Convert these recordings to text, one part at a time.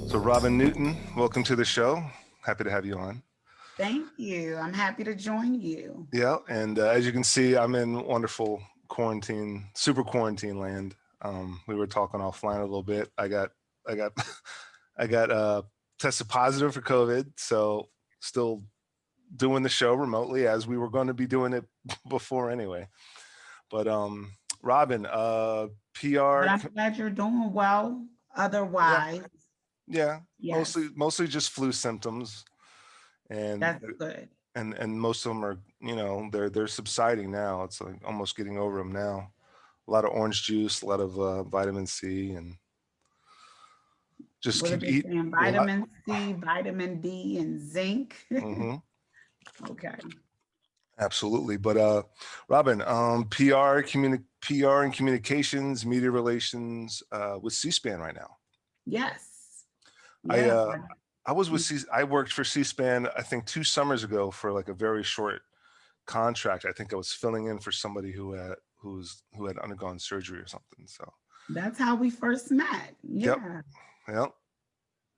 So Robin Newton, welcome to the show. Happy to have you on. Thank you. I'm happy to join you. Yeah, and as you can see, I'm in wonderful quarantine, super quarantine land. We were talking offline a little bit. I got, I got tested positive for COVID, so still doing the show remotely as we were going to be doing it before anyway. But Robin, PR. But I'm glad you're doing well. Otherwise, yeah, yes, mostly just flu symptoms, and that's good. and most of them are, they're subsiding now. It's like almost getting over them now. A lot of orange juice, a lot of vitamin C, and just What are keep they eating saying? a lot. Vitamin C, vitamin D, and zinc. Hmm. Okay. Absolutely. But Robin, PR and communications, media relations with C-SPAN right now. Yes. I Yes. I was with I worked for C-SPAN, I think 2 summers ago for like a very short contract. I think I was filling in for somebody who had undergone surgery or something. So That's how we first met. yep. Yeah. Yep.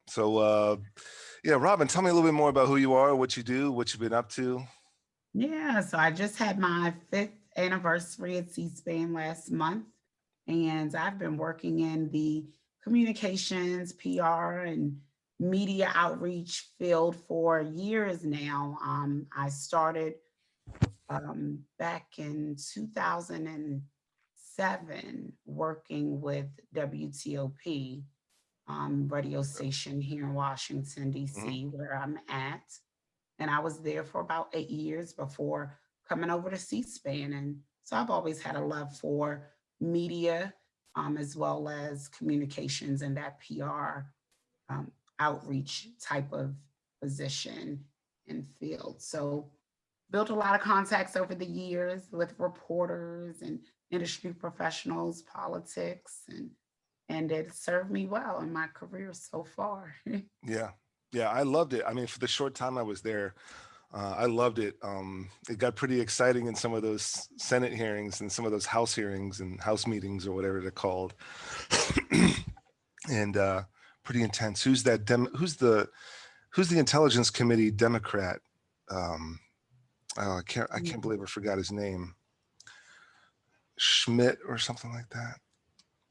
So yeah, Robin, tell me a little bit more about who you are, what you do, what you've been up to. Yeah. So I just had my 5th anniversary at C-SPAN last month, and I've been working in the communications, PR, and media outreach field for years now. I started back in 2007 working with WTOP radio station here in Washington, Mhm. D.C., where I'm at. And I was there for about 8 years before coming over to C-SPAN. And so I've always had a love for media as well as communications and that PR um, outreach type of position and field. So built a lot of contacts over the years with reporters and industry professionals, politics, and it served me well in my career so far. Yeah. Yeah, I loved it. I mean, for the short time I was there, I loved it. It got pretty exciting in some of those Senate hearings and some of those House hearings and House meetings or whatever they're called, and pretty intense. Who's the Intelligence Committee Democrat? Um, oh, I can't believe I forgot his name. Schmidt or something like that.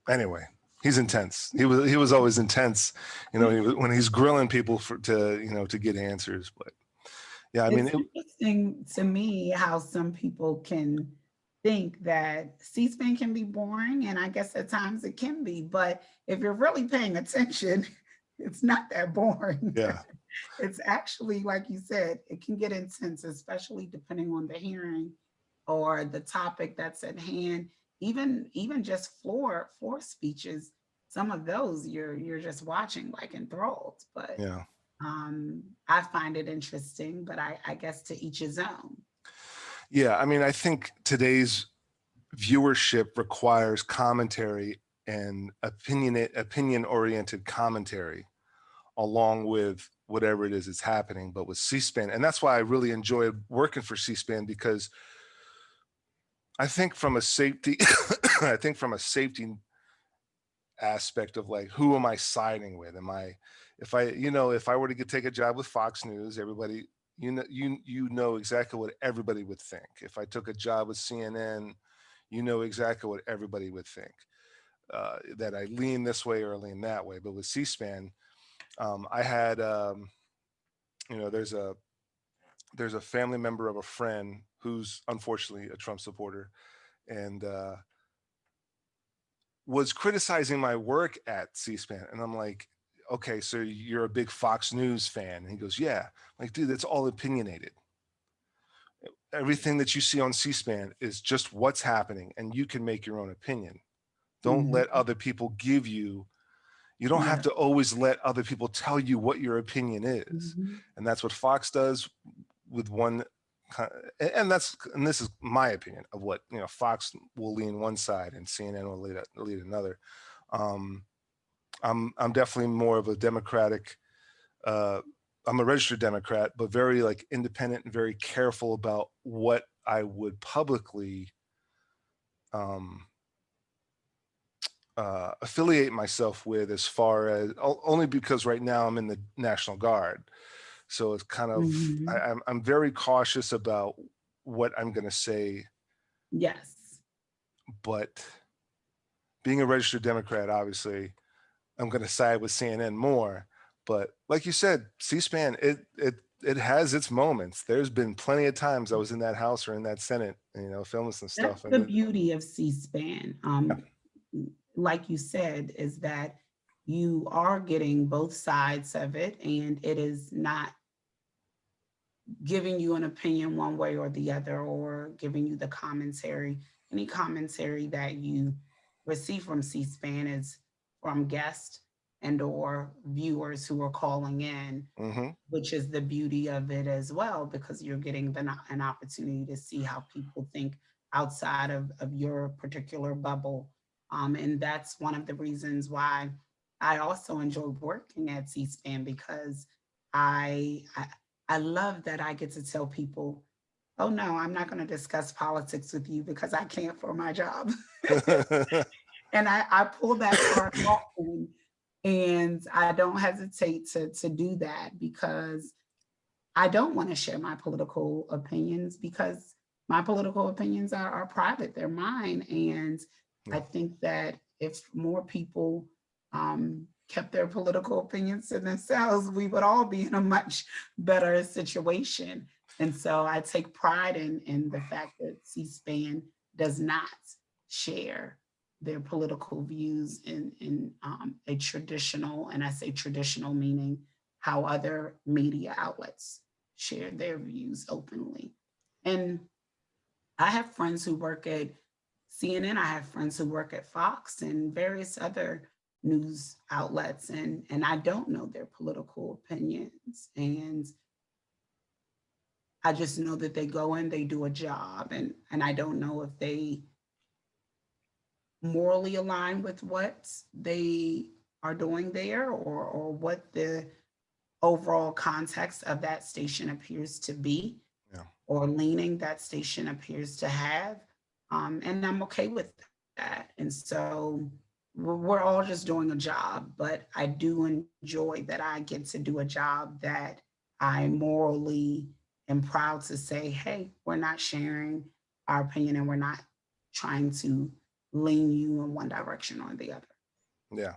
Anyway, he's intense. He was always intense, when he's grilling people to get answers. But yeah, I mean, It's interesting to me how some people can think that C-SPAN can be boring, and I guess at times it can be, but if you're really paying attention, it's not that boring. yeah, It's actually, like you said, it can get intense, especially depending on the hearing or the topic that's at hand. Even just floor speeches, some of those you're just watching like enthralled. But yeah, I find it interesting, but I guess to each his own. yeah. I mean, I think today's viewership requires commentary and opinion-oriented commentary along with whatever it is that's happening. But with C-SPAN, and that's why I really enjoyed working for C-SPAN, because I think from a safety, I think from a safety aspect of like, who am I siding with? If I were to take a job with Fox News, everybody, you know exactly what everybody would think. If I took a job with CNN, you know exactly what everybody would think. That I lean this way or lean that way. But with C-SPAN, I had, there's a family member of a friend who's unfortunately a Trump supporter, and was criticizing my work at C-SPAN. And I'm like, okay, so you're a big Fox News fan? And he goes, yeah. I'm like, dude, that's all opinionated. Everything that you see on C-SPAN is just what's happening, and you can make your own opinion. Don't Mhm. let other people give you You don't have Yeah. to always let other people tell you what your opinion is. Mhm. And that's what Fox does with one and this is my opinion of what, Fox will lean one side and CNN will lead another. Um, I'm definitely more of a Democratic. Uh, I'm a registered Democrat, but very like independent and very careful about what I would publicly um, affiliate myself with, as far as only because right now I'm in the National Guard, so it's kind of Mhm. I'm very cautious about what I'm going to say, Yes. but being a registered Democrat, obviously, I'm going to side with CNN more. But like you said, C-SPAN, it has its moments. There's been plenty of times I was in that House or in that Senate, filming some That's stuff, and the beauty of C-SPAN. yeah, Like you said, is that you are getting both sides of it, and it is not giving you an opinion one way or the other, or giving you the commentary. Any commentary that you receive from C-SPAN is from guests and or viewers who are calling in, mm-hmm, which is the beauty of it as well, because you're getting an opportunity to see how people think outside of your particular bubble. And that's one of the reasons why I also enjoy working at C-SPAN, because I, I I love that I get to tell people, oh no, I'm not going to discuss politics with you because I can't for my job. And I pull that card often, and I don't hesitate to do that, because I don't want to share my political opinions, because my political opinions are private, they're mine. And I yeah, think that if more people kept their political opinions to themselves, we would all be in a much better situation. And so I take pride in the fact that C-SPAN does not share their political views in a traditional, and I say traditional meaning how other media outlets share their views openly. And I have friends who work at CNN, I have friends who work at Fox and various other news outlets, and I don't know their political opinions. And I just know that they go in, they do a job, and I don't know if they morally align with what they are doing there, or what the overall context of that station appears to be, yeah, or leaning that station appears to have. And I'm okay with that. And so we're all just doing a job, but I do enjoy that I get to do a job that I morally am proud to say, hey, we're not sharing our opinion, and we're not trying to lean you in one direction or the other. yeah.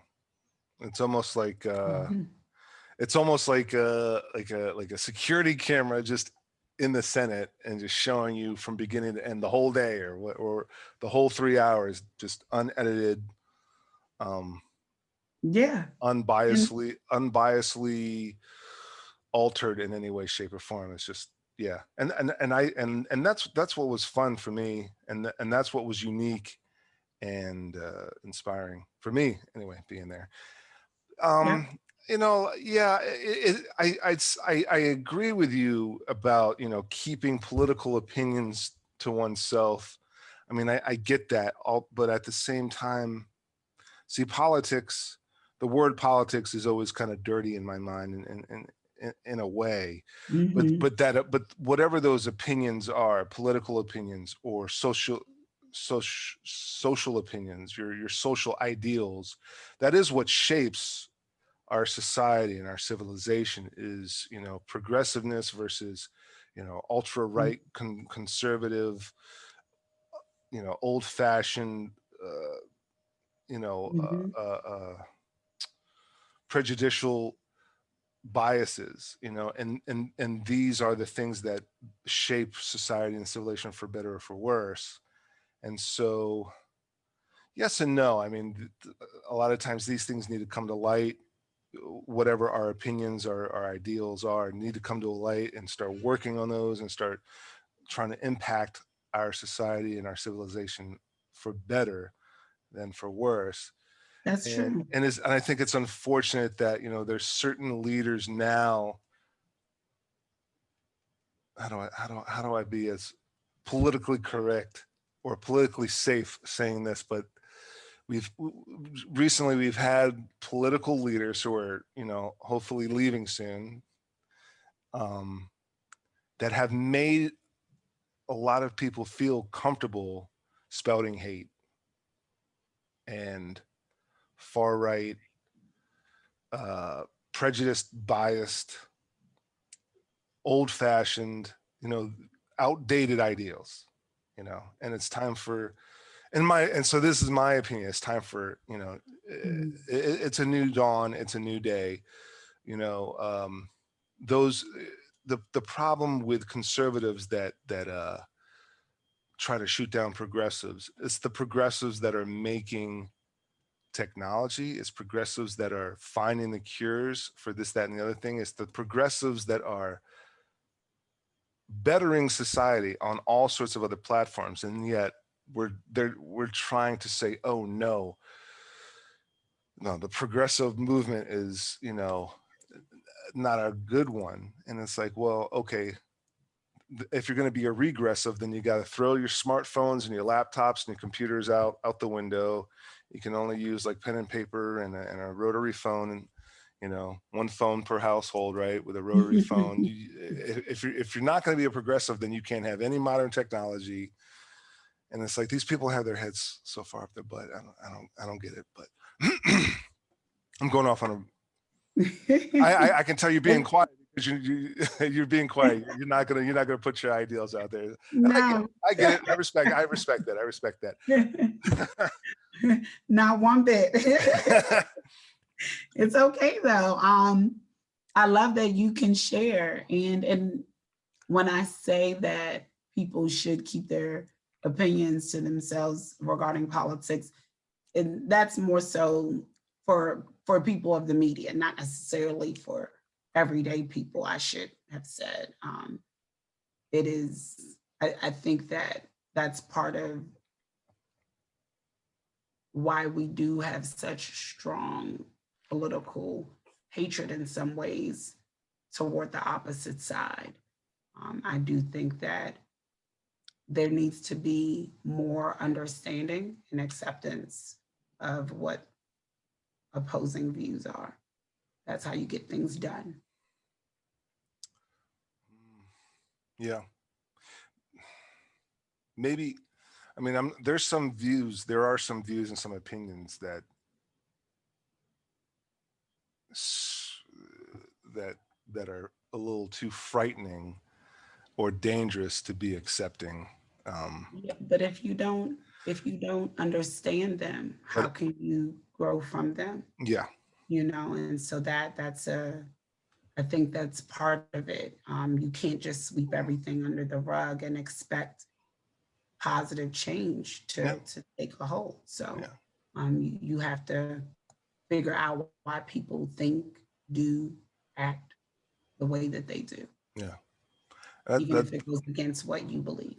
It's almost like Mhm. like a security camera just in the Senate and just showing you from beginning to end the whole day, or the whole 3 hours, just unedited, um, Yeah. And unbiasedly altered in any way, shape, or form. It's just, yeah, and that's what was fun for me, and that's what was unique and inspiring for me anyway, being there. yeah. um yeah, I agree with you about, keeping political opinions to oneself. I mean, I get that all, but at the same time, see, politics, the word politics is always kind of dirty in my mind, in a way. Mhm. But whatever those opinions are, political opinions or social opinions, your social ideals, that is what shapes our society and our civilization. Is, progressiveness versus, ultra right, conservative, old fashioned, uh, you know Mhm. uh, uh, uh, prejudicial biases, and these are the things that shape society and civilization for better or for worse. And so, yes and no. I mean, a lot of times these things need to come to light. Whatever our opinions or our ideals are, need to come to light and start working on those and start trying to impact our society and our civilization for better than for worse. That's true. And I think it's unfortunate that, you know, there's certain leaders now. How do I be as politically correct or politically safe saying this? But recently we've had political leaders who are, you know, hopefully leaving soon, that have made a lot of people feel comfortable spouting hate and far right, prejudiced, biased, old fashioned, you know, outdated ideals, you know, and it's time for, and so this is my opinion, it's time for, you know, it's a new dawn, it's a new day, you know, the problem with conservatives that try to shoot down progressives, it's the progressives that are making technology, it's progressives that are finding the cures for this, that, and the other thing. It's the progressives that are bettering society on all sorts of other platforms, and yet we're trying to say, oh no, the progressive movement is, you know, not a good one. And it's like, well, okay, if you're going to be a regressive, then you got to throw your smartphones and your laptops and your computers out the window. You can only use like pen and paper and a rotary phone, and, you know, one phone per household, right? With a rotary phone. If you're not going to be a progressive, then you can't have any modern technology. And it's like, these people have their heads so far up their butt. I don't get it, but I'm going off on I can tell you're being quiet because you're being quiet. You're not gonna put your ideals out there. No. I get it. I respect that. Not one bit. It's okay though. I love that you can share, and when I say that people should keep their opinions to themselves regarding politics, and that's more so for people of the media, not necessarily for everyday people, I should have said. It is, I think that that's part of why we do have such strong political hatred in some ways toward the opposite side. I do think that there needs to be more understanding and acceptance of what opposing views are. That's how you get things done. Yeah. Maybe, I mean, there are some views and some opinions that are a little too frightening or dangerous to be accepting. Yeah, but if you don't understand them, how can you grow from them? Yeah. You know, and so I think that's part of it. You can't just sweep everything under the rug and expect positive change to take a hold. So you have to figure out why people think, do, act the way that they do. Yeah. Even if it goes against what you believe.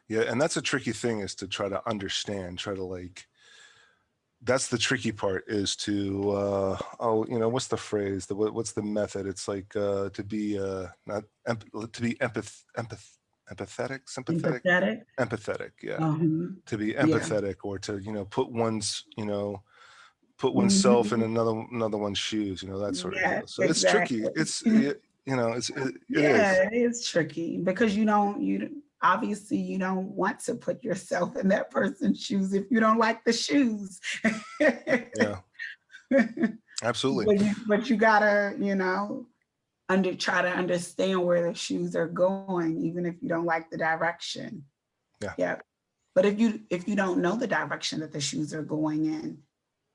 Yeah, and that's a tricky thing, is to try to understand, that's the tricky part, is to, you know, what's the phrase? What's the method? It's like to be empathetic, sympathetic, empathetic. Yeah. To be empathetic, or to, you know, put oneself in another one's shoes, you know, that sort of deal. So it's tricky. It's, you know, it is tricky because obviously you don't want to put yourself in that person's shoes if you don't like the shoes. Yeah, absolutely. But you gotta, you know, try to understand where the shoes are going, even if you don't like the direction. Yeah. But if you don't know the direction that the shoes are going in,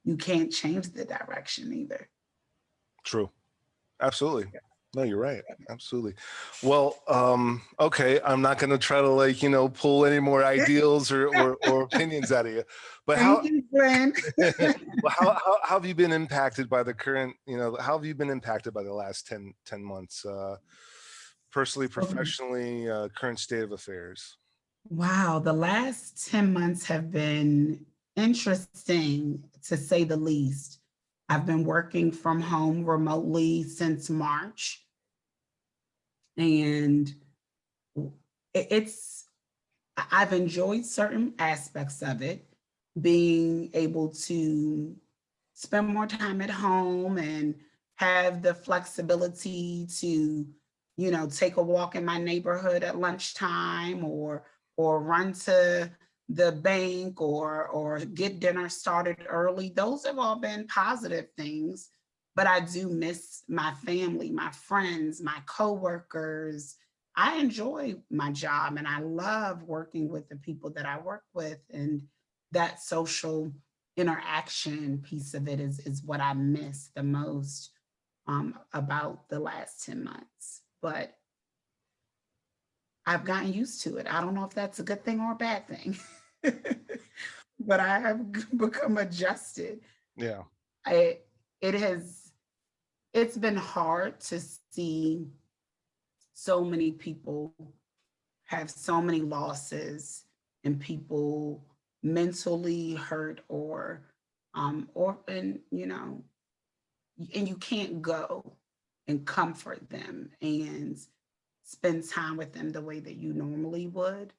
you can't change the direction either. True. Absolutely. No, you're right. Absolutely. Well, okay. I'm not going to try to, like, you know, pull any more ideals or opinions out of you. But Thank you, Glenn. Well, how have you been impacted by the current, you know, how have you been impacted by the last 10 months, personally, professionally, current state of affairs? Wow. The last 10 months have been interesting to say the least. I've been working from home remotely since March, and it's I've enjoyed certain aspects of it, being able to spend more time at home and have the flexibility to, take a walk in my neighborhood at lunchtime, or run to the bank, or get dinner started early. Those have all been positive things, but I do miss my family, my friends, my coworkers. I enjoy my job and I love working with the people that I work with, and that social interaction piece of it is what I miss the most about the last 10 months. But I've gotten used to it. I don't know if that's a good thing or a bad thing, but I have become adjusted. Yeah. I, it has, it's been hard to see so many people have so many losses, and people mentally hurt, and and you can't go and comfort them and spend time with them the way that you normally would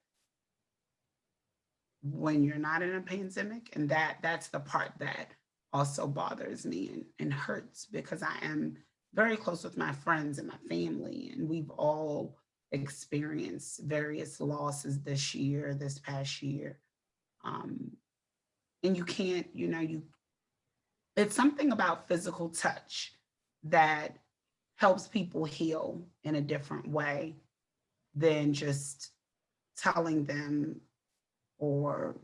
when you're not in a pandemic. And that's the part that also bothers me and hurts, because I am very close with my friends and my family, and we've all experienced various losses this past year. um, and you can't, it's something about physical touch that helps people heal in a different way than just telling them, or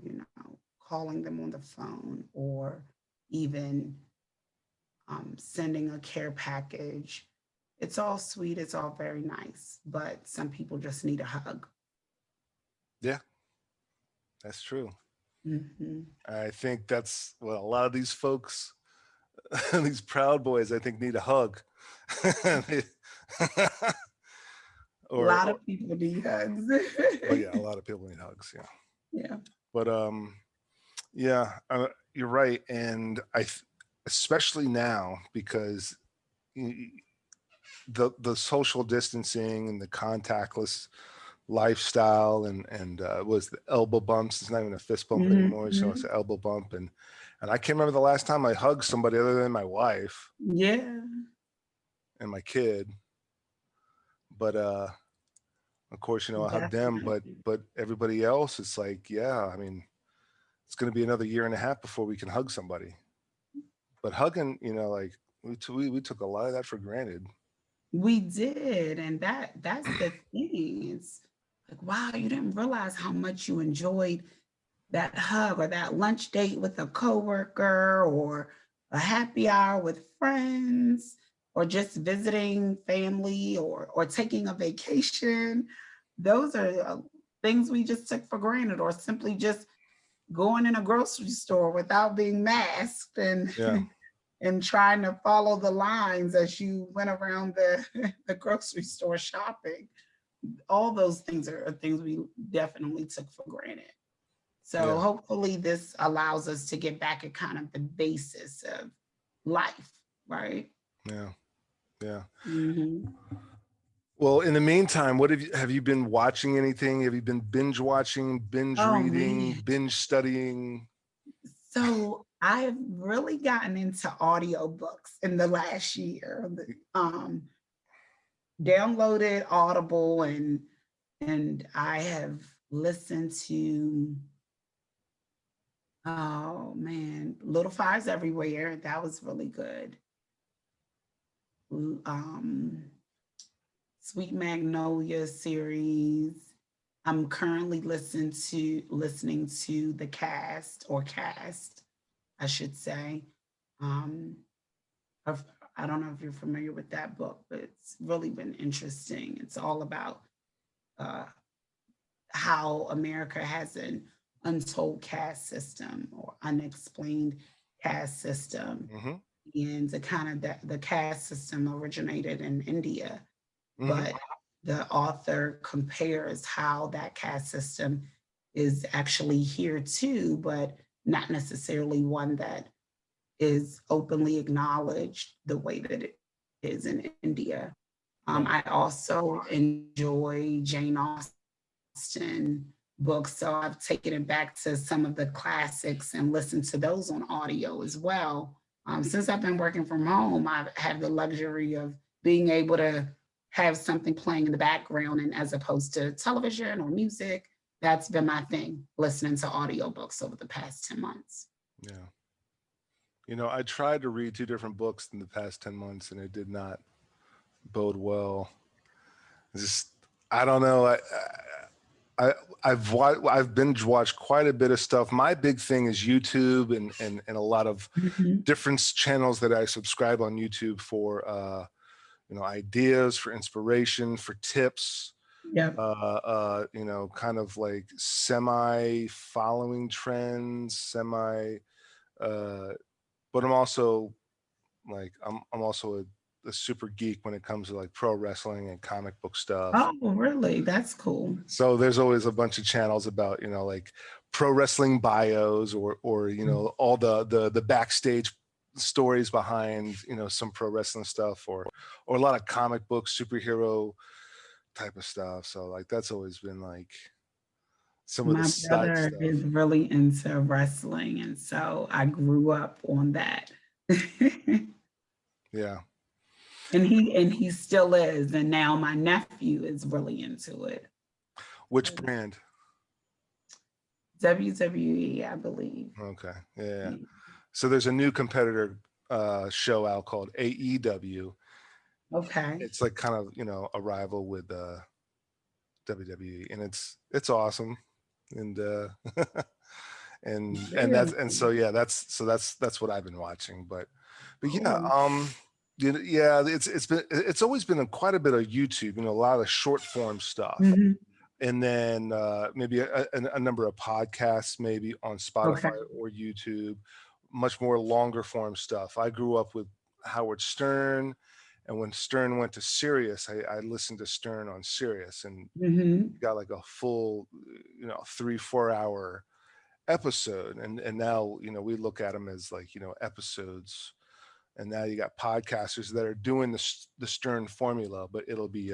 calling them on the phone, or even sending a care package. It's all sweet, it's all very nice, but some people just need a hug. Yeah, that's true. Hmm. I think that's what a lot of these folks, these Proud Boys, I think need a hug. A or, lot or of people need hugs. but yeah, a lot of people need hugs. Yeah. Yeah. But yeah, you're right, and especially now, because the social distancing and the contactless lifestyle, and was the elbow bumps. It's not even a fist bump anymore, so it's Mhm. an elbow bump. And I can't remember the last time I hugged somebody other than my wife Yeah. and my kid. But of course, I hugged them, but Definitely. everybody else, it's like, yeah, I mean, it's going to be another year and a half before we can hug somebody. But hugging, like we took a lot of that for granted. We did, and that's the thing. It's like, wow, you didn't realize how much you enjoyed that hug, or that lunch date with a coworker, or a happy hour with friends, or just visiting family, or taking a vacation. Those are things we just took for granted, or simply just going in a grocery store without being masked, and Yeah, and trying to follow the lines as you went around the grocery store shopping. All those things are things we definitely took for granted. So yeah, hopefully this allows us to get back at kind of the basis of life, right? yeah, yeah. Hmm. Well, in the meantime, what have you been watching anything? Have you been binge watching, binge Oh reading, man. binge studying? So I have really gotten into audiobooks in the last year. Um, Downloaded Audible, and I have listened to, oh man, Little Fires Everywhere. That was really good. Um, Sweet Magnolia series. I'm currently listening to the cast, or cast, I should say. Um, of, I don't know if you're familiar with that book, but it's really been interesting. It's all about uh, how America has an untold caste system, or unexplained caste system, Mm-hmm. and the kind of the caste system originated in India, Mm-hmm. but the author compares how that caste system is actually here too, but not necessarily one that is openly acknowledged the way that it is in India. Right. I also enjoy Jane Austen books, so I've taken it back to some of the classics and listened to those on audio as well. Since I've been working from home, I've had the luxury of being able to have something playing in the background, and as opposed to television or music, that's been my thing, listening to audiobooks over the past 10 months. Yeah. You know, I tried to read 2 different books in the past 10 months and it did not bode well. Just, I don't know. I've binge watched quite a bit of stuff. My big thing is YouTube and a lot of Mhm. different channels that I subscribe on YouTube for, ideas, for inspiration, for tips, Yep. kind of like semi following trends, uh, but I'm also like, I'm also a super geek when it comes to like pro wrestling and comic book stuff. Oh, really? That's cool. So there's always a bunch of channels about, like pro wrestling bios or all the backstage stories behind, some pro wrestling stuff or a lot of comic book superhero type of stuff. So like that's always been like some of the My side brother stuff. is really into wrestling, and so I grew up on that. Yeah. And he still is, and now my nephew is really into it. Which brand? WWE, I believe. Okay. Yeah. Yeah. So there's a new competitor show out called AEW. Okay. It's like kind of, a rival with WWE, and it's awesome. And and Very that's and so cool. yeah, that's what I've been watching. But yeah, Cool. yeah, it's always been quite a bit of YouTube, a lot of short form stuff. Mhm. And then maybe a number of podcasts, maybe on Okay. Spotify or YouTube, much more longer form stuff. I grew up with Howard Stern, and when Stern went to Sirius, I listened to Stern on Sirius, and Mhm. got like a full, 3-4 hour episode. And now, we look at them as like, episodes. And now you got podcasters that are doing the Stern formula, but it'll be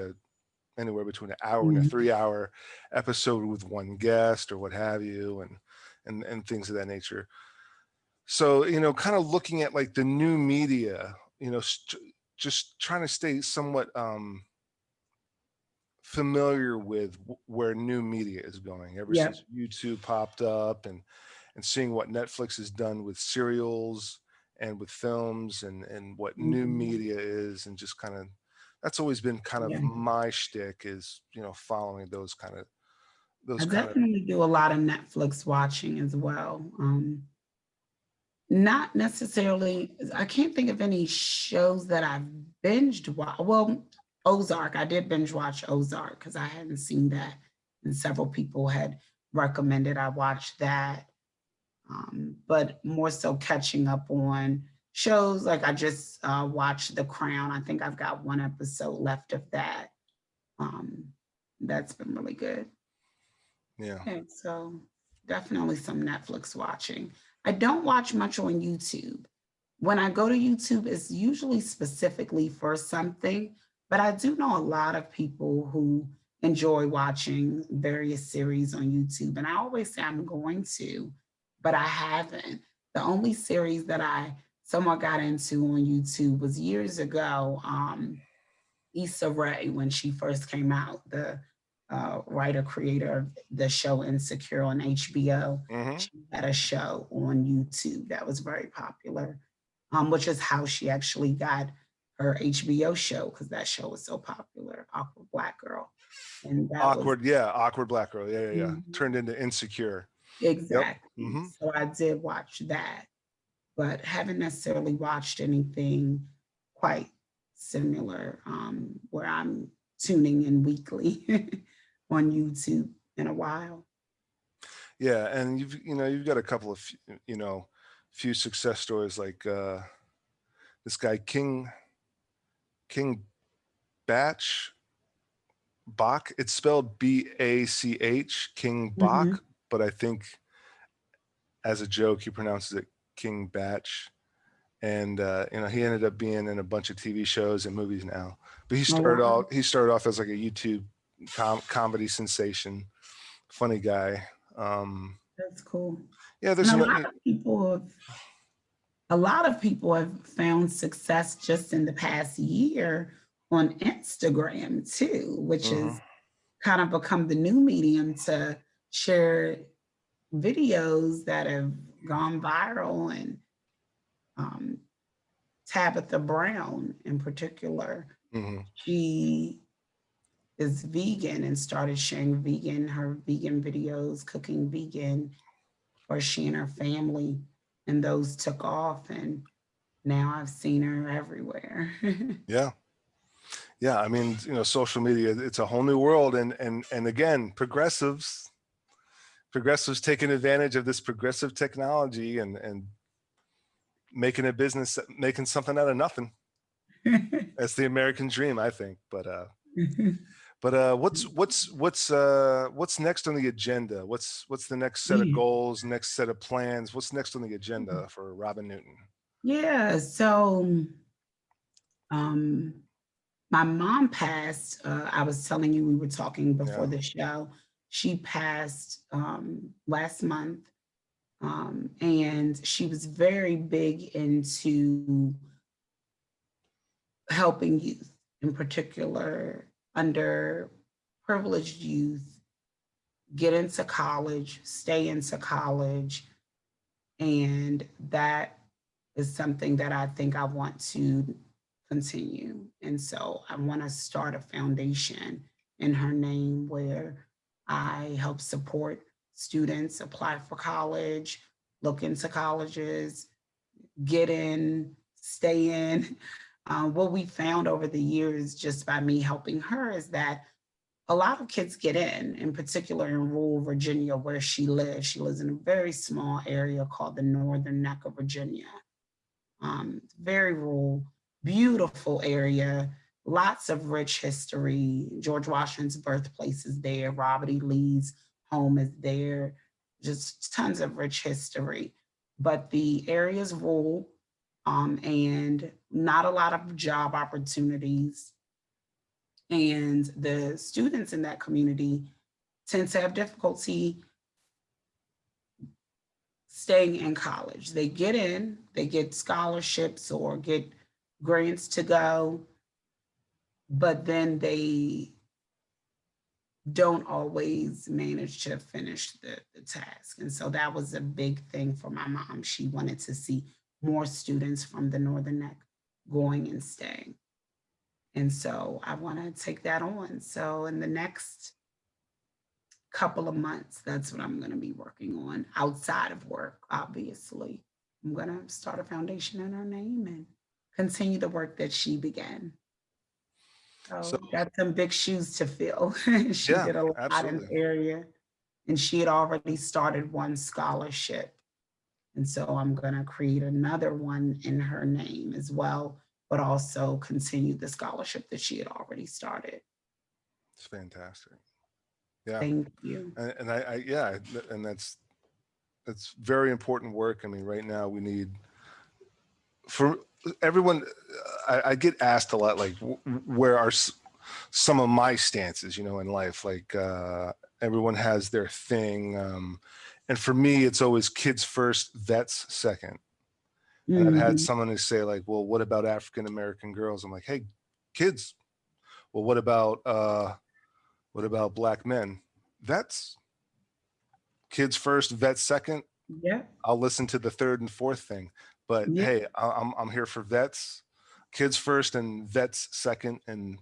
anywhere between an hour and a Mhm. 3-hour episode with one guest or what have you, and things of that nature. So, kind of looking at like the new media, just trying to stay somewhat familiar with where new media is going ever Yep. since YouTube popped up, and seeing what Netflix has done with serials and with films, and what new Mhm. media is, and just kind of that's always been kind of Yeah. my shtick is, following I those kind of definitely do a lot of Netflix watching as well. Not necessarily, I can't think of any shows that I've binged well, Ozark, I did binge watch Ozark because I hadn't seen that, and several people had recommended I watch that. But more so catching up on shows, like I just, watched The Crown. I think I've got 1 episode left of that. Um, that's been really good. yeah. Okay, so definitely some Netflix watching. I don't watch much on YouTube. When I go to YouTube, it's usually specifically for something, but I do know a lot of people who enjoy watching various series on YouTube. And I always say I'm going to, but I haven't. The only series that I somewhat got into on YouTube was years ago. Issa Rae, when she first came out, the writer creator of the show Insecure on HBO. Hmm. She had a show on YouTube that was very popular, which is how she actually got her HBO show because that show was so popular, Awkward Black Girl. And that was Awkward, yeah, awkward black girl, yeah, yeah, yeah, Mhm. turned into Insecure. Yep. Exactly. Hmm. So I did watch that, but haven't necessarily watched anything quite similar, where I'm tuning in weekly on YouTube in a while. Yeah, and you've got a couple of few success stories like this guy King Batch Bach. It's spelled Bach, King Mhm. Bach, but I think as a joke, he pronounces it King Batch. And he ended up being in a bunch of TV shows and movies now. But Oh, wow. he started off as like a YouTube comedy sensation, funny guy. That's cool. Yeah, And there's a lot of people have found success just in the past year on Instagram too, which mhm. has kind of become the new medium to share videos that have gone viral. And um, Tabitha Brown in particular, Mhm. she is vegan and started sharing her vegan videos, cooking vegan for she and her family. And those took off. And now I've seen her everywhere. Yeah, yeah. I mean, social media, it's a whole new world. And again, progressives taking advantage of this progressive technology and making a business, making something out of nothing. That's the American dream, I think. But what's next on the agenda? What's the next set of goals, next set of plans? What's next on the agenda for Robin Newton? Yeah, so um my mom passed. I was telling you, we were talking before Yeah. the show. She passed last month. And she was very big into helping youth, in particular underprivileged youth, get into college, stay into college. And that is something that I think I want to continue. And so I want to start a foundation in her name where I help support students apply for college, look into colleges, get in, stay in. What we found over the years, just by me helping her, is that a lot of kids get in particular in rural Virginia where she lives. She lives in a very small area called the Northern Neck of Virginia. Very rural, beautiful area, lots of rich history. George Washington's birthplace is there, Robert E. Lee's home is there, just tons of rich history. But the area is rural, and not a lot of job opportunities. And the students in that community tend to have difficulty staying in college. They get in, they get scholarships or get grants to go, but then they don't always manage to finish the task. And so that was a big thing for my mom. She wanted to see more students from the Northern Neck going and staying. And so I want to take that on. So in the next couple of months, that's what I'm going to be working on outside of work, obviously. I'm going to start a foundation in her name and continue the work that she began. So So got some big shoes to fill. She yeah, did a lot in absolutely. the area, and she had already started one scholarship. And so I'm going to create another one in her name as well, but also continue the scholarship that she had already started. It's fantastic. Yeah. Thank you. And yeah, and that's very important work. I mean, right now we need for everyone. I get asked a lot, like, where are some of my stances, in life? Like, everyone has their thing. And for me, it's always kids first, vets second. And I've had Mhm. someone who say, like, well, what about African American girls? I'm like, hey, kids. Well, what about black men? Vets. Kids first, vets second. Yep. I'll listen to the third and fourth thing. But Yep. hey, I'm here for vets, kids first, and vets second, and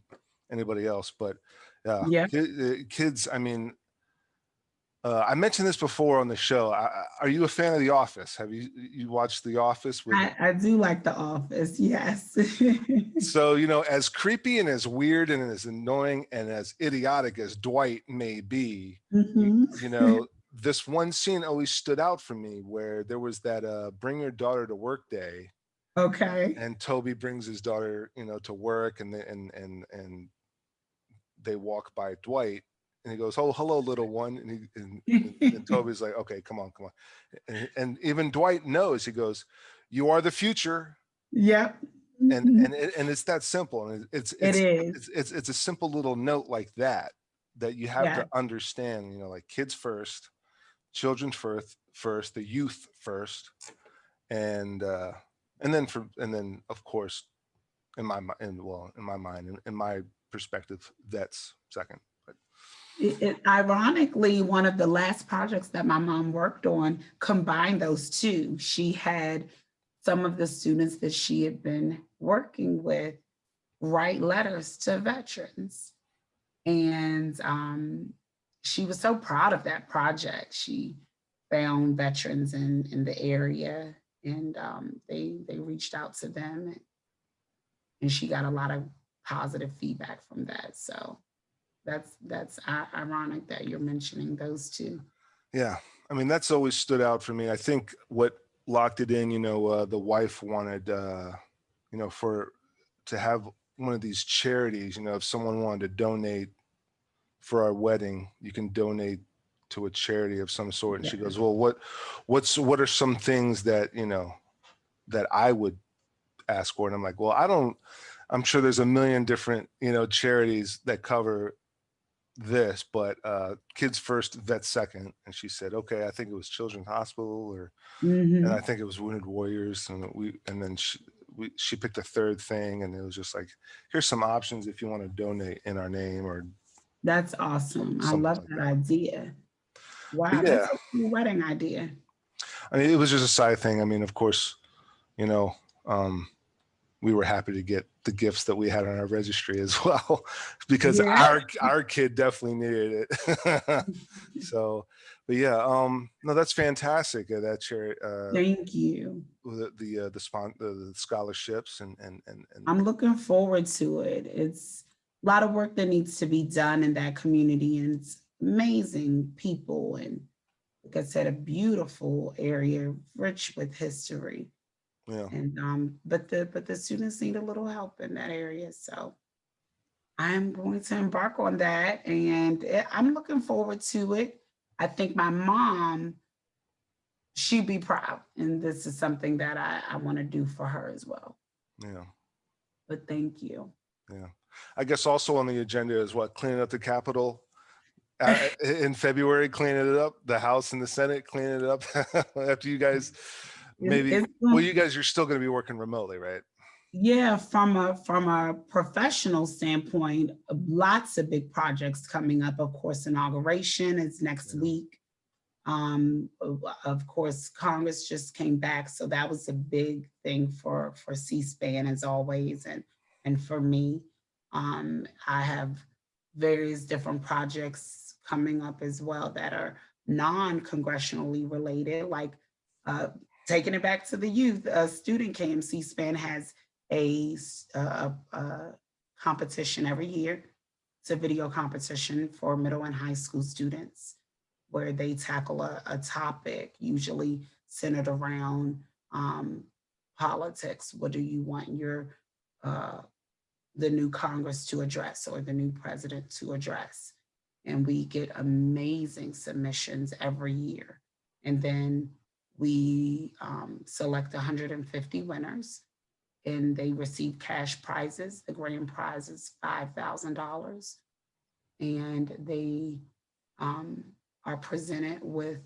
anybody else. But yeah, Yep. kids. I mean, I mentioned this before on the show. Are you a fan of The Office? Have you watched The Office with? I do like The Office. Yes. So, as creepy and as weird and as annoying and as idiotic as Dwight may be, Mhm. this one scene always stood out for me where there was that bring your daughter to work day, Okay. and Toby brings his daughter, to work, and they walk by Dwight, and he goes, "Oh, hello, little one." And Toby's like, "Okay, come on, come on." And even Dwight knows. He goes, "You are the future." Yep. And it's that simple. And It is. it's a simple little note like that you have Yeah. to understand. You know, like kids first, children first, the youth first, and then of course, in my mind, in my perspective, vets second. But Ironically, one of the last projects that my mom worked on combined those two. She had some of the students that she had been working with write letters to veterans. And she was so proud of that project. She found veterans in the area, and they reached out to them, and she got a lot of positive feedback from that. So that's ironic that you're mentioning those two. yeah, I mean, that's always stood out for me. I think what locked it in, the wife wanted, to have one of these charities. If someone wanted to donate for our wedding, you can donate to a charity of some sort. And she goes, "Well, what are some things that that I would ask for?" And I'm like, "Well, I'm sure there's a million different charities that cover this, but kids first, vets second." And she said, "Okay, I think it was Children's Hospital, and I think it was Wounded Warriors." And then she picked a third thing, and it was just like, "Here's some options if you want to donate in our name," or That's awesome. I something love like that that. idea. Wow, But that's yeah, a cool wedding idea. I mean, it was just a side thing. I mean, of course, you know, um, we were happy to get the gifts that we had on our registry as well, because Yeah. our kid definitely needed it. So, but yeah, no, that's fantastic. That charity, Thank you. the scholarships and I'm looking forward to it. It's a lot of work that needs to be done in that community, and it's amazing people, and like I said, a beautiful area, rich with history. yeah, And but the students need a little help in that area. So I'm going to embark on that, and I'm looking forward to it. I think my mom, she'd be proud, and this is something that I want to do for her as well. yeah, But thank you. yeah. I guess also on the agenda is what, cleaning up the Capitol in February, cleaning it up, the House and the Senate cleaning it up after you guys maybe. It's Well, you guys are still going to be working remotely, right? Yeah, from a professional standpoint, lots of big projects coming up. Of course, inauguration is next Yeah. week. Of course, Congress just came back, so that was a big thing for C-SPAN as always, and for me. I have various different projects coming up as well that are non-congressionally related, like uh, taking it back to the youth. Student Cam C-SPAN has a competition every year. It's a video competition for middle and high school students where they tackle a topic, usually centered around politics. What do you want uh, the new Congress to address or the new president to address? And we get amazing submissions every year. And then we select 150 winners, and they receive cash prizes. The grand prize is $5,000. And they um, are presented with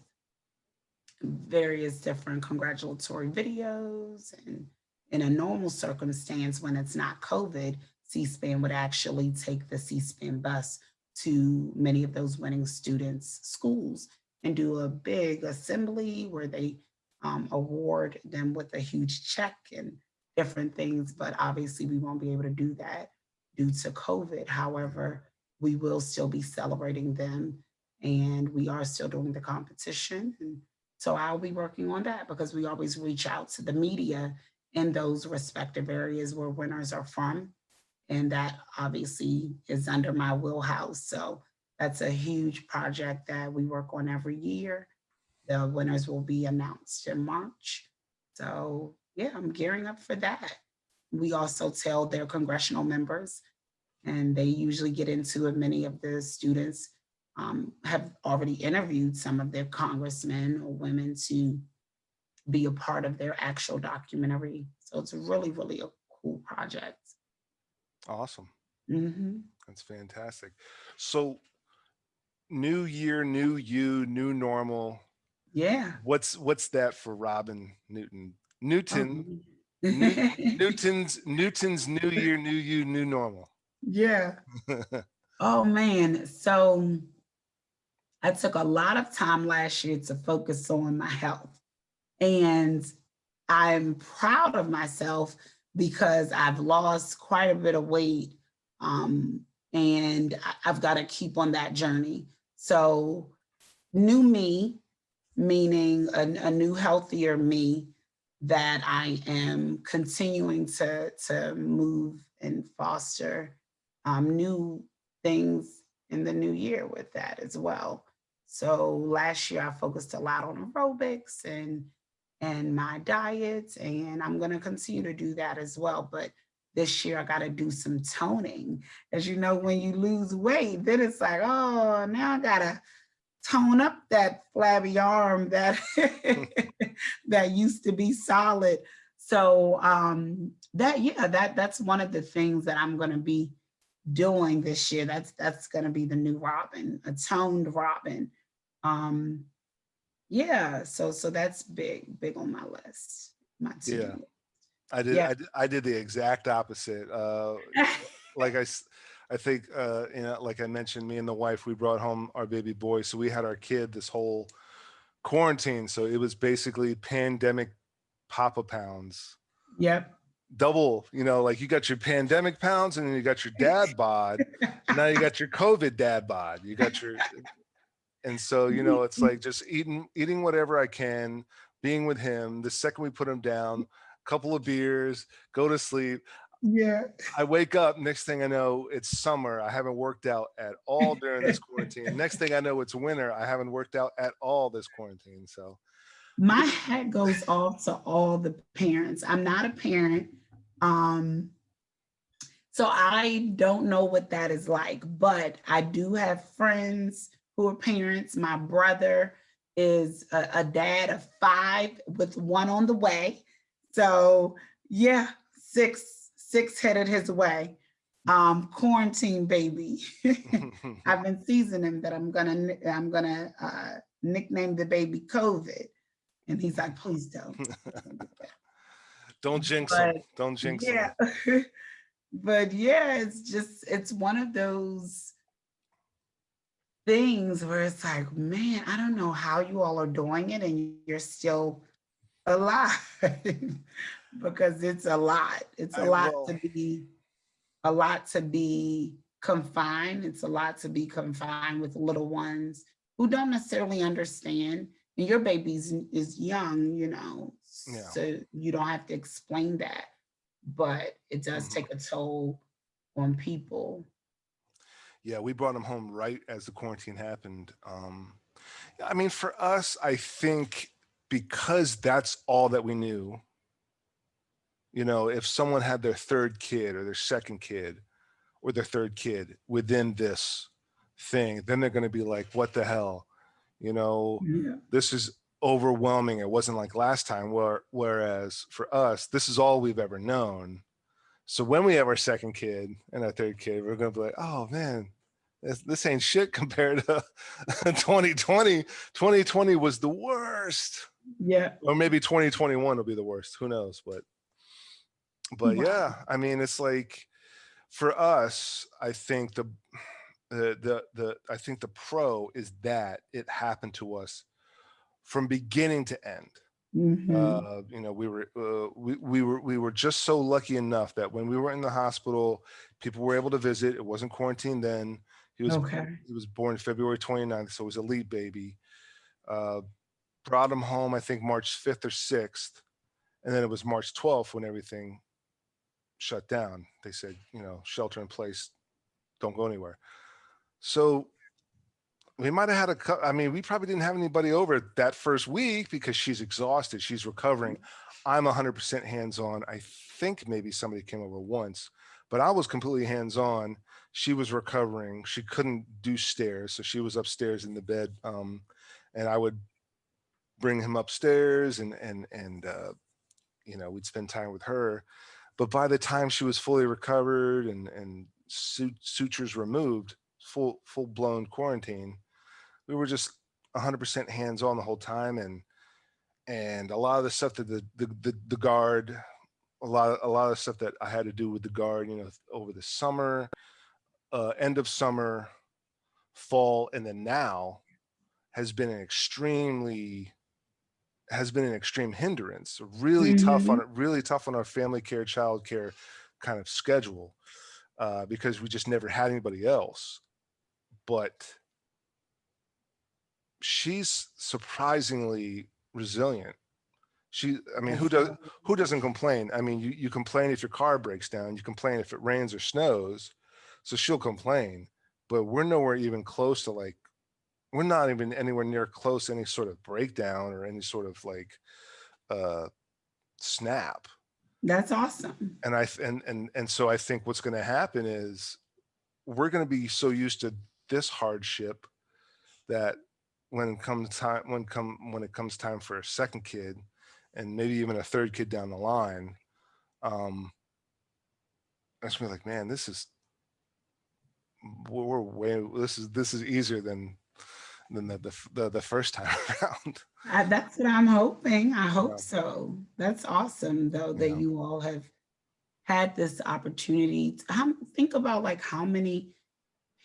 various different congratulatory videos. And in a normal circumstance, when it's not COVID, C-SPAN would actually take the C-SPAN bus to many of those winning students' schools and do a big assembly where they award them with a huge check and different things. But obviously, we won't be able to do that due to COVID. However, we will still be celebrating them, and we are still doing the competition. And so I'll be working on that because we always reach out to the media in those respective areas where winners are from. And that obviously is under my wheelhouse. So that's a huge project that we work on every year. The winners will be announced in March. So yeah, I'm gearing up for that. We also tell their congressional members, and they usually get into it. Many of the students have already interviewed some of their congressmen or women to be a part of their actual documentary. So it's really, really a cool project. Awesome. Hmm. That's fantastic. So new year, new you, new normal. Yeah. What's that for Robin Newton? Oh, Newton's new year, new you, new normal. yeah. Oh man. So I took a lot of time last year to focus on my health. And I'm proud of myself because I've lost quite a bit of weight. Um, and I've got to keep on that journey. So, new me, meaning a new, healthier me that I am continuing to move and foster new things in the new year with that as well. So last year I focused a lot on aerobics and my diet, and I'm going to continue to do that as well. But this year I got to do some toning. As you know, when you lose weight, then it's like, oh, now I got to tone up that flabby arm that that used to be solid. So that's one of the things that I'm going to be doing this year. That's going to be the new Robin, a toned Robin. Um, yeah, so that's big on my list, my to-do Yeah, list. I did. Yeah. I did the exact opposite. Like I think, like I mentioned, me and the wife, we brought home our baby boy. So we had our kid this whole quarantine. So it was basically pandemic Papa pounds, Yep. double, like you got your pandemic pounds and then you got your dad bod. And now you got your COVID dad bod. And so, it's like just eating whatever I can, being with him. The second we put him down, a couple of beers, go to sleep. Yeah. I wake up, next thing I know, it's summer. I haven't worked out at all during this quarantine. Next thing I know, it's winter. I haven't worked out at all this quarantine. So My hat goes off to all the parents. I'm not a parent. Um, so I don't know what that is like, but I do have friends who are parents. My brother is a dad of 5 with one on the way. So yeah, six headed his way. Quarantine baby. I've been teasing him that I'm gonna nickname the baby COVID. And he's like, please don't. don't jinx them. But Don't jinx them. yeah. But yeah, it's one of those things where it's like, man, I don't know how you all are doing it and you're still alive because it's a lot. It's I will. a lot to be confined. It's a lot to be confined with little ones who don't necessarily understand. And your baby is young, Yeah. so you don't have to explain that. But it does Mhm. take a toll on people. Yeah, we brought him home right as the quarantine happened. I mean, for us, I think because that's all that we knew, if someone had their third kid or their second kid or their third kid within this thing, then they're going to be like, what the hell? Yeah. This is overwhelming. It wasn't like last time, whereas for us, this is all we've ever known. So when we have our second kid and our third kid, we're going to be like, oh man, this ain't shit compared to 2020. 2020 was the worst. Yeah. Or maybe 2021 will be the worst. Who knows? But Wow. yeah, I mean, it's like for us, I think I think the pro is that it happened to us from beginning to end. Hmm. We were just so lucky enough that when we were in the hospital, people were able to visit. It wasn't quarantine then. He was Okay. he was born February 29th, so it was a late baby. Uh, Brought him home, I think March 5th or 6th, and then it was March 12th when everything shut down. They said, shelter in place, don't go anywhere. So we might have had I mean, we probably didn't have anybody over that first week because she's exhausted. She's recovering. I'm 100% hands-on. I think maybe somebody came over once, but I was completely hands-on. she was recovering. She couldn't do stairs, so she was upstairs in the bed, and I would bring him upstairs, and you know, we'd spend time with her. But by the time she was fully recovered and sutures removed, full blown quarantine, we were just 100% hands on the whole time, and a lot of the stuff that the guard, a lot of stuff that I had to do with the guard, you know, over the summer, end of summer, fall, and then now has been an extreme hindrance. Mhm. Really tough on our family care, child care kind of schedule, because we just never had anybody else. But she's surprisingly resilient. I mean, That's so who doesn't complain? I mean, you complain if your car breaks down, you complain if it rains or snows, so she'll complain. But we're nowhere even close to like, we're not even anywhere near close to any sort of breakdown or any sort of like uh snap. that's awesome. And so I think what's going to happen is we're going to be so used to this hardship that when it comes time for a second kid and maybe even a third kid down the line, um that's gonna be like, man, we're way this is easier than the first time around. That's what I'm hoping. I hope Yeah, so. That's awesome, though, that yeah, you all have had this opportunity. Think about like how many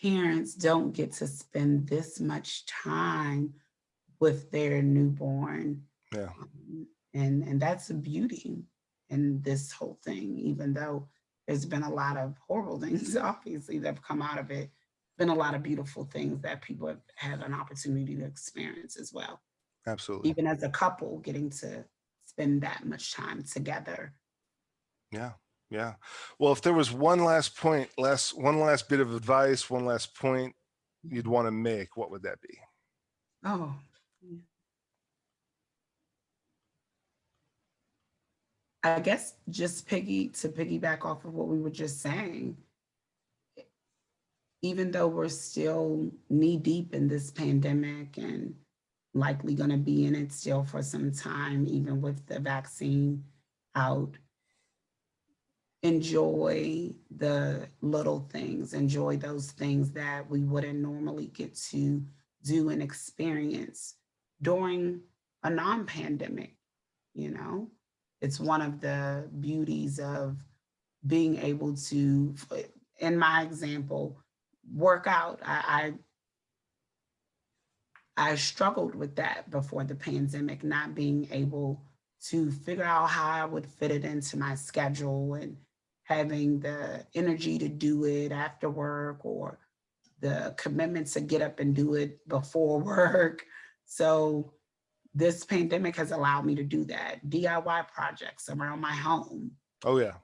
parents don't get to spend this much time with their newborn. yeah, And that's a beauty in this whole thing, even though there's been a lot of horrible things, obviously, that have come out of it. Been a lot of beautiful things that people have had an opportunity to experience as well. absolutely. Even as a couple, getting to spend that much time together. Yeah, yeah. Well, if there was one last bit of advice, one last point you'd want to make, what would that be? Oh, yeah. I guess just piggyback off of what we were just saying, even though we're still knee deep in this pandemic and likely going to be in it still for some time, even with the vaccine out, enjoy the little things, enjoy those things that we wouldn't normally get to do and experience during a non pandemic. You know, it's one of the beauties of being able to, in my example, work out. I struggled with that before the pandemic, not being able to figure out how I would fit it into my schedule and having the energy to do it after work or the commitment to get up and do it before work. So this pandemic has allowed me to do that. DIY projects around my home. Oh yeah,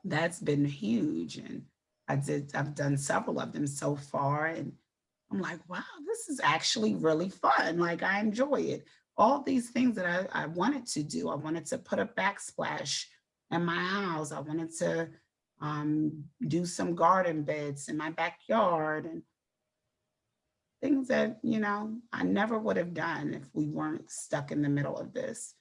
That's been huge. And I've done several of them so far. And I'm like, wow, this is actually really fun. Like I enjoy it. All these things that I wanted to do. I wanted to put a backsplash in my house. I wanted to do some garden beds in my backyard and things that, I never would have done if we weren't stuck in the middle of this.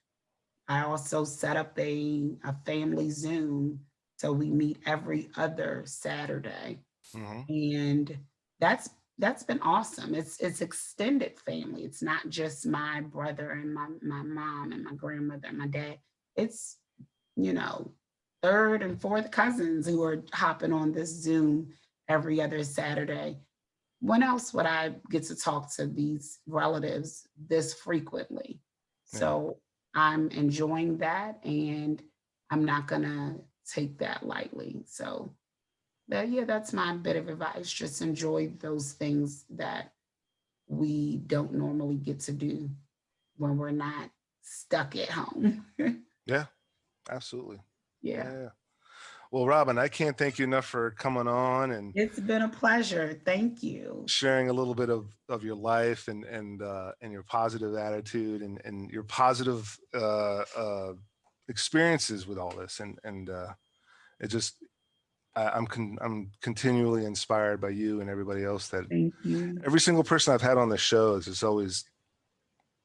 I also set up a family Zoom. So we meet every other Saturday. hmm, And that's that's been awesome. It's extended family. It's not just my brother and my mom and my grandmother and my dad. It's, you know, third and fourth cousins who are hopping on this Zoom every other Saturday. When else would I get to talk to these relatives this frequently? yeah. So I'm enjoying that and I'm not gonna take that lightly. So yeah, that's my bit of advice. Just enjoy those things that we don't normally get to do when we're not stuck at home. Yeah, absolutely. Yeah, Yeah, yeah. Well, Robin, I can't thank you enough for coming on and it's been a pleasure. Thank you. sharing a little bit of your life and your positive attitude and your positive experiences with all this. And it just I'm continually inspired by you and everybody else. That Thank you. every single person I've had on the show is always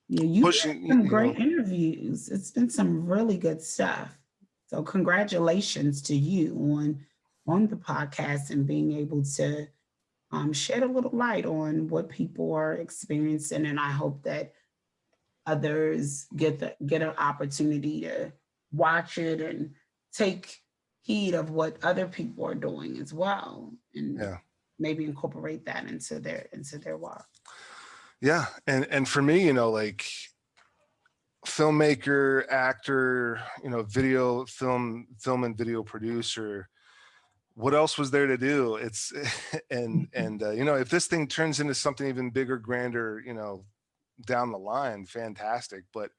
Yeah, you've had pushing. some great interviews. It's been some really good stuff. So congratulations to you on the podcast and being able to shed a little light on what people are experiencing. And I hope that others get an opportunity to watch it and take heed of what other people are doing as well, and Yeah. maybe incorporate that into their work. Yeah. And for me, like filmmaker, actor, film and video producer, what else was there to do? It's and if this thing turns into something even bigger, grander, down the line, fantastic. But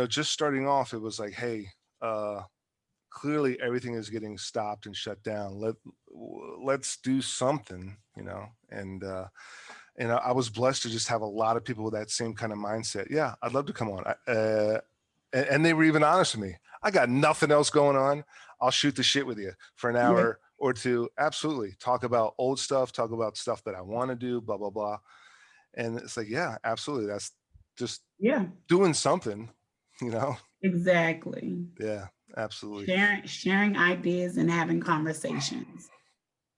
just starting off, it was like, hey, clearly everything is getting stopped and shut down. Let's do something, and I was blessed to just have a lot of people with that same kind of mindset. Yeah, I'd love to come on. And they were even honest with me. I got nothing else going on. I'll shoot the shit with you for an hour or two. Absolutely. Talk about old stuff, talk about stuff that I want to do, blah, blah, blah. And it's like, yeah, absolutely. That's just doing something, Exactly. Yeah, absolutely. Sharing ideas and having conversations.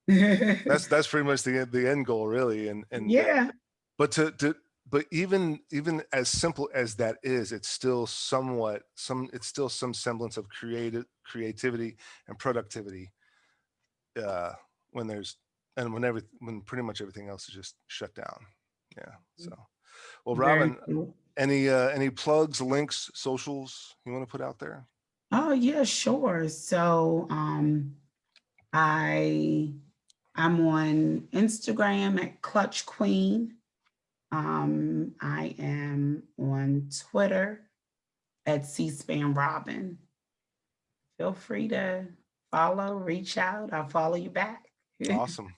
That's pretty much the end goal, really. And yeah. But but even as simple as that is, it's still some semblance of creativity and productivity when when pretty much everything else is just shut down. Yeah. So, well, Robin, cool. any plugs, links, socials you want to put out there? Oh yeah, sure. So I'm on Instagram at Clutch Queen. I am on Twitter at C-SPAN Robin. Feel free to follow, reach out. I'll follow you back. Awesome.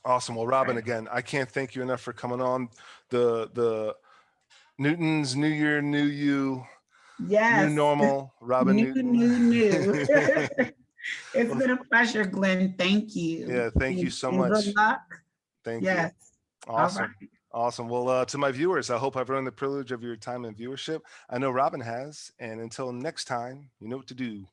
Well, Robin, again, I can't thank you enough for coming on. The Newton's New Year, New You, yes, New Normal, Robin Newton. New. It's been a pleasure, Glenn. Thank you. Yeah, thank you so much. Good luck. Thank you. Awesome. Awesome. Well, to my viewers, I hope I've earned the privilege of your time and viewership. I know Robin has. And until next time, you know what to do.